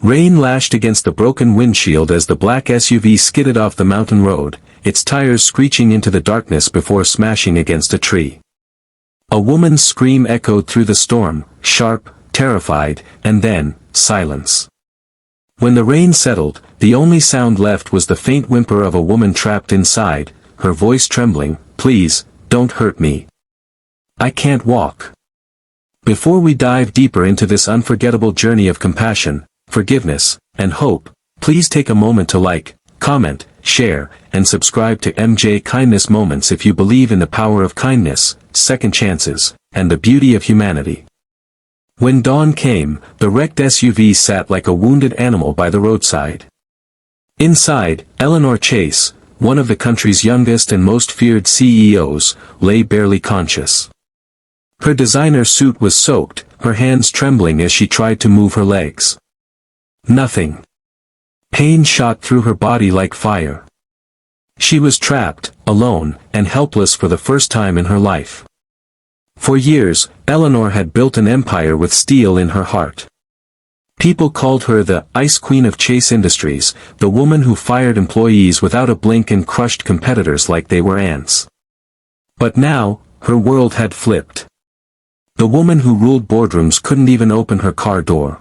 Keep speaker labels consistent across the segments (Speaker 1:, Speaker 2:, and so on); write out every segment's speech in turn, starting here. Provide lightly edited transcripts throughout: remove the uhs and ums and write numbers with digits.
Speaker 1: Rain lashed against the broken windshield as the black SUV skidded off the mountain road, its tires screeching into the darkness before smashing against a tree. A woman's scream echoed through the storm, sharp, terrified, and then, silence. When the rain settled, the only sound left was the faint whimper of a woman trapped inside, her voice trembling, "Please, don't hurt me. I can't walk." Before we dive deeper into this unforgettable journey of compassion, forgiveness, and hope, please take a moment to like, comment, share, and subscribe to MJ Kindness Moments if you believe in the power of kindness, second chances, and the beauty of humanity. When dawn came, the wrecked SUV sat like a wounded animal by the roadside. Inside, Eleanor Chase, one of the country's youngest and most feared CEOs, lay barely conscious. Her designer suit was soaked, her hands trembling as she tried to move her legs. Nothing. Pain shot through her body like fire. She was trapped, alone, and helpless for the first time in her life. For years, Eleanor had built an empire with steel in her heart. People called her the Ice Queen of Chase Industries, the woman who fired employees without a blink and crushed competitors like they were ants. But now, her world had flipped. The woman who ruled boardrooms couldn't even open her car door.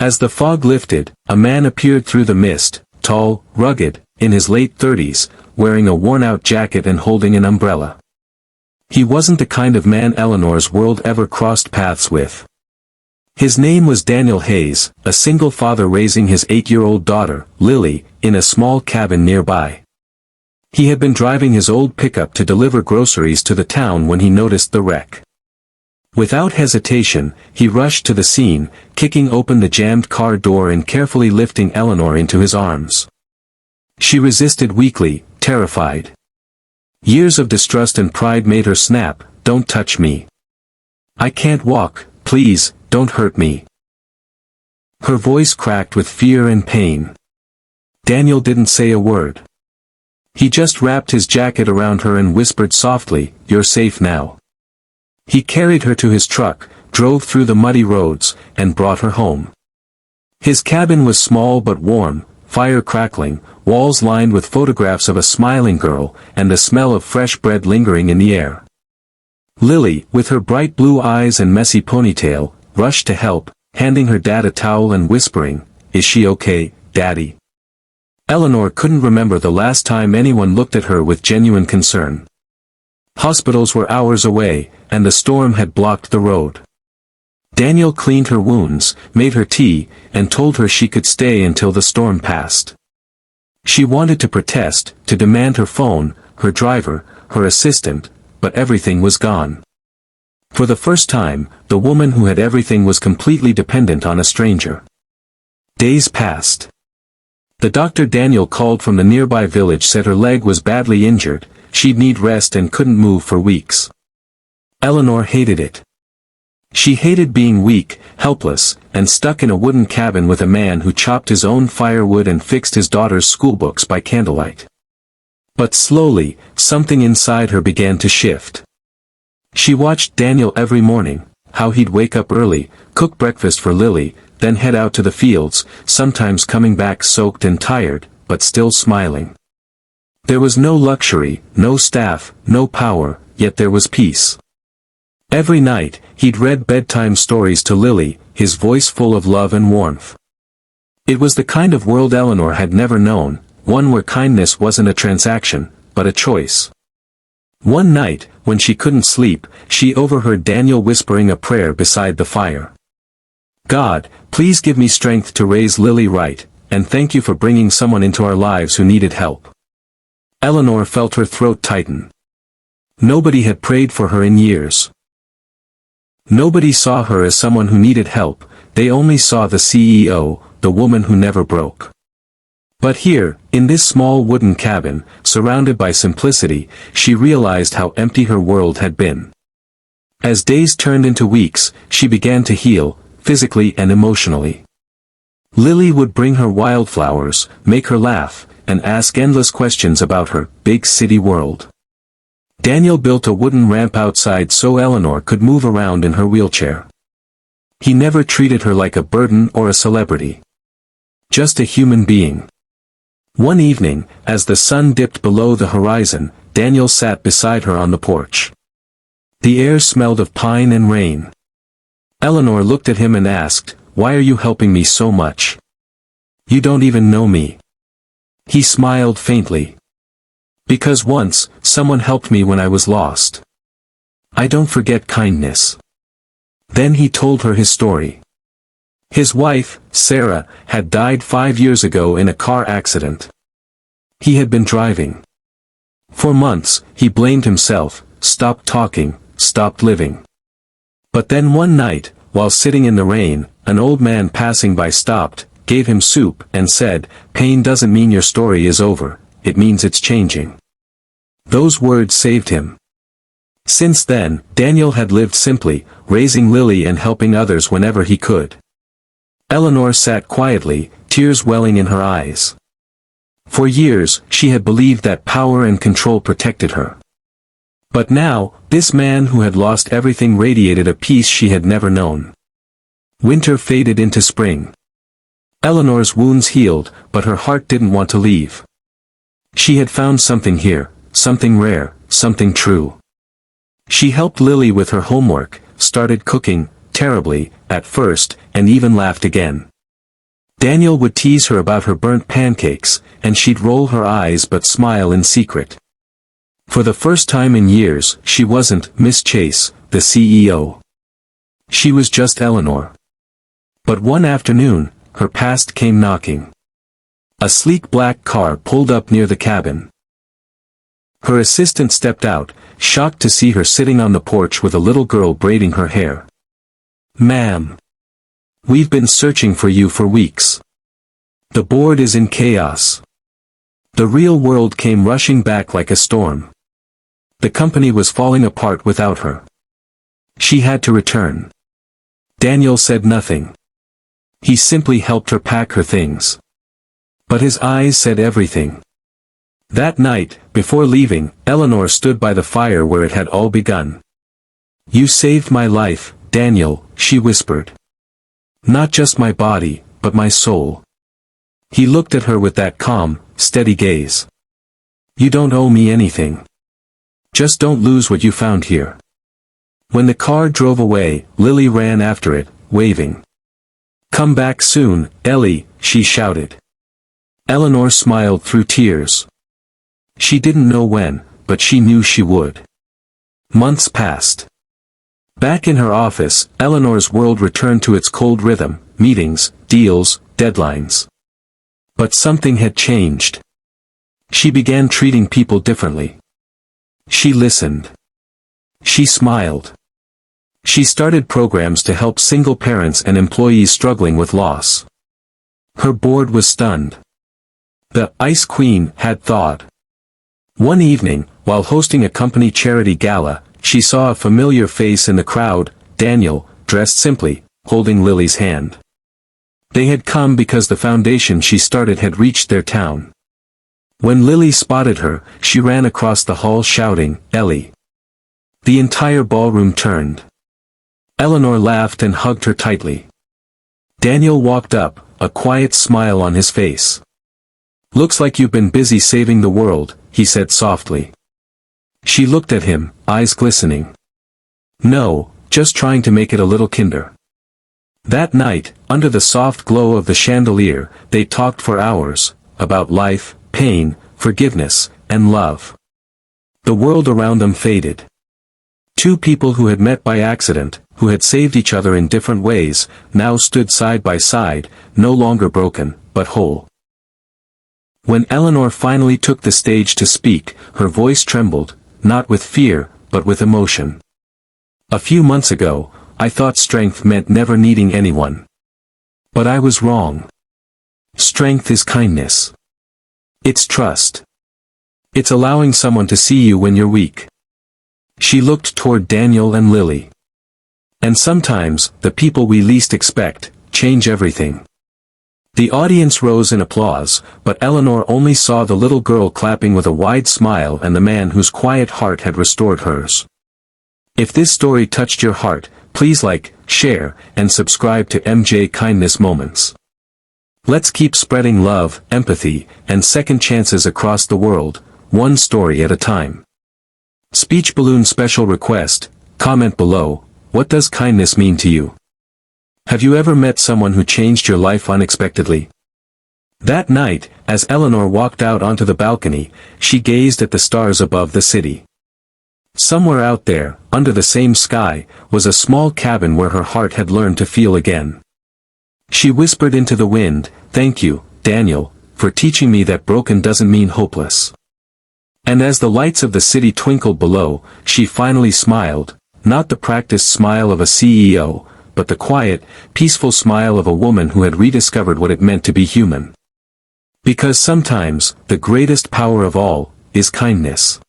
Speaker 1: As the fog lifted, a man appeared through the mist, tall, rugged, in his late 30s, wearing a worn-out jacket and holding an umbrella. He wasn't the kind of man Eleanor's world ever crossed paths with. His name was Daniel Hayes, a single father raising his 8-year-old daughter, Lily, in a small cabin nearby. He had been driving his old pickup to deliver groceries to the town when he noticed the wreck. Without hesitation, he rushed to the scene, kicking open the jammed car door and carefully lifting Eleanor into his arms. She resisted weakly, terrified. Years of distrust and pride made her snap, "Don't touch me. I can't walk, please, don't hurt me." Her voice cracked with fear and pain. Daniel didn't say a word. He just wrapped his jacket around her and whispered softly, "You're safe now." He carried her to his truck, drove through the muddy roads, and brought her home. His cabin was small but warm, fire crackling, walls lined with photographs of a smiling girl, and the smell of fresh bread lingering in the air. Lily, with her bright blue eyes and messy ponytail, rushed to help, handing her dad a towel and whispering, "Is she okay, Daddy?" Eleanor couldn't remember the last time anyone looked at her with genuine concern. Hospitals were hours away, and the storm had blocked the road. Daniel cleaned her wounds, made her tea, and told her she could stay until the storm passed. She wanted to protest, to demand her phone, her driver, her assistant, but everything was gone. For the first time, the woman who had everything was completely dependent on a stranger. Days passed. The doctor Daniel called from the nearby village said her leg was badly injured, she'd need rest and couldn't move for weeks. Eleanor hated it. She hated being weak, helpless, and stuck in a wooden cabin with a man who chopped his own firewood and fixed his daughter's schoolbooks by candlelight. But slowly, something inside her began to shift. She watched Daniel every morning, how he'd wake up early, cook breakfast for Lily, then head out to the fields, sometimes coming back soaked and tired, but still smiling. There was no luxury, no staff, no power, yet there was peace. Every night, he'd read bedtime stories to Lily, his voice full of love and warmth. It was the kind of world Eleanor had never known, one where kindness wasn't a transaction, but a choice. One night, when she couldn't sleep, she overheard Daniel whispering a prayer beside the fire. "God, please give me strength to raise Lily right, and thank you for bringing someone into our lives who needed help." Eleanor felt her throat tighten. Nobody had prayed for her in years. Nobody saw her as someone who needed help, they only saw the CEO, the woman who never broke. But here, in this small wooden cabin, surrounded by simplicity, she realized how empty her world had been. As days turned into weeks, she began to heal, physically and emotionally. Lily would bring her wildflowers, make her laugh, and ask endless questions about her big city world. Daniel built a wooden ramp outside so Eleanor could move around in her wheelchair. He never treated her like a burden or a celebrity. Just a human being. One evening, as the sun dipped below the horizon, Daniel sat beside her on the porch. The air smelled of pine and rain. Eleanor looked at him and asked, "Why are you helping me so much? You don't even know me." He smiled faintly. "Because once, someone helped me when I was lost. I don't forget kindness." Then he told her his story. His wife, Sarah, had died 5 years ago in a car accident. He had been driving. For months, he blamed himself, stopped talking, stopped living. But then one night, while sitting in the rain, an old man passing by stopped, gave him soup, and said, "Pain doesn't mean your story is over, it means it's changing." Those words saved him. Since then, Daniel had lived simply, raising Lily and helping others whenever he could. Eleanor sat quietly, tears welling in her eyes. For years, she had believed that power and control protected her. But now, this man who had lost everything radiated a peace she had never known. Winter faded into spring. Eleanor's wounds healed, but her heart didn't want to leave. She had found something here, something rare, something true. She helped Lily with her homework, started cooking, terribly, at first, and even laughed again. Daniel would tease her about her burnt pancakes, and she'd roll her eyes but smile in secret. For the first time in years, she wasn't Miss Chase, the CEO. She was just Eleanor. But one afternoon, her past came knocking. A sleek black car pulled up near the cabin. Her assistant stepped out, shocked to see her sitting on the porch with a little girl braiding her hair. "Ma'am. We've been searching for you for weeks. The board is in chaos." The real world came rushing back like a storm. The company was falling apart without her. She had to return. Daniel said nothing. He simply helped her pack her things. But his eyes said everything. That night, before leaving, Eleanor stood by the fire where it had all begun. "You saved my life, Daniel," she whispered. "Not just my body, but my soul." He looked at her with that calm, steady gaze. "You don't owe me anything. Just don't lose what you found here." When the car drove away, Lily ran after it, waving. "Come back soon, Ellie," she shouted. Eleanor smiled through tears. She didn't know when, but she knew she would. Months passed. Back in her office, Eleanor's world returned to its cold rhythm, meetings, deals, deadlines. But something had changed. She began treating people differently. She listened. She smiled. She started programs to help single parents and employees struggling with loss. Her board was stunned. The Ice Queen had thawed. One evening, while hosting a company charity gala, she saw a familiar face in the crowd, Daniel, dressed simply, holding Lily's hand. They had come because the foundation she started had reached their town. When Lily spotted her, she ran across the hall shouting, "Ellie." The entire ballroom turned. Eleanor laughed and hugged her tightly. Daniel walked up, a quiet smile on his face. "Looks like you've been busy saving the world," he said softly. She looked at him, eyes glistening. "No, just trying to make it a little kinder." That night, under the soft glow of the chandelier, they talked for hours, about life, pain, forgiveness, and love. The world around them faded. Two people who had met by accident, who had saved each other in different ways, now stood side by side, no longer broken, but whole. When Eleanor finally took the stage to speak, her voice trembled, not with fear, but with emotion. "A few months ago, I thought strength meant never needing anyone. But I was wrong. Strength is kindness. It's trust. It's allowing someone to see you when you're weak." She looked toward Daniel and Lily. And sometimes, the people we least expect, change everything. The audience rose in applause, but Eleanor only saw the little girl clapping with a wide smile and the man whose quiet heart had restored hers. If this story touched your heart, please like, share, and subscribe to MJ Kindness Moments. Let's keep spreading love, empathy, and second chances across the world, one story at a time. Speech balloon special request, comment below, what does kindness mean to you? Have you ever met someone who changed your life unexpectedly? That night, as Eleanor walked out onto the balcony, she gazed at the stars above the city. Somewhere out there, under the same sky, was a small cabin where her heart had learned to feel again. She whispered into the wind, "Thank you, Daniel, for teaching me that broken doesn't mean hopeless." And as the lights of the city twinkled below, she finally smiled, not the practiced smile of a CEO, but the quiet, peaceful smile of a woman who had rediscovered what it meant to be human. Because sometimes, the greatest power of all, is kindness.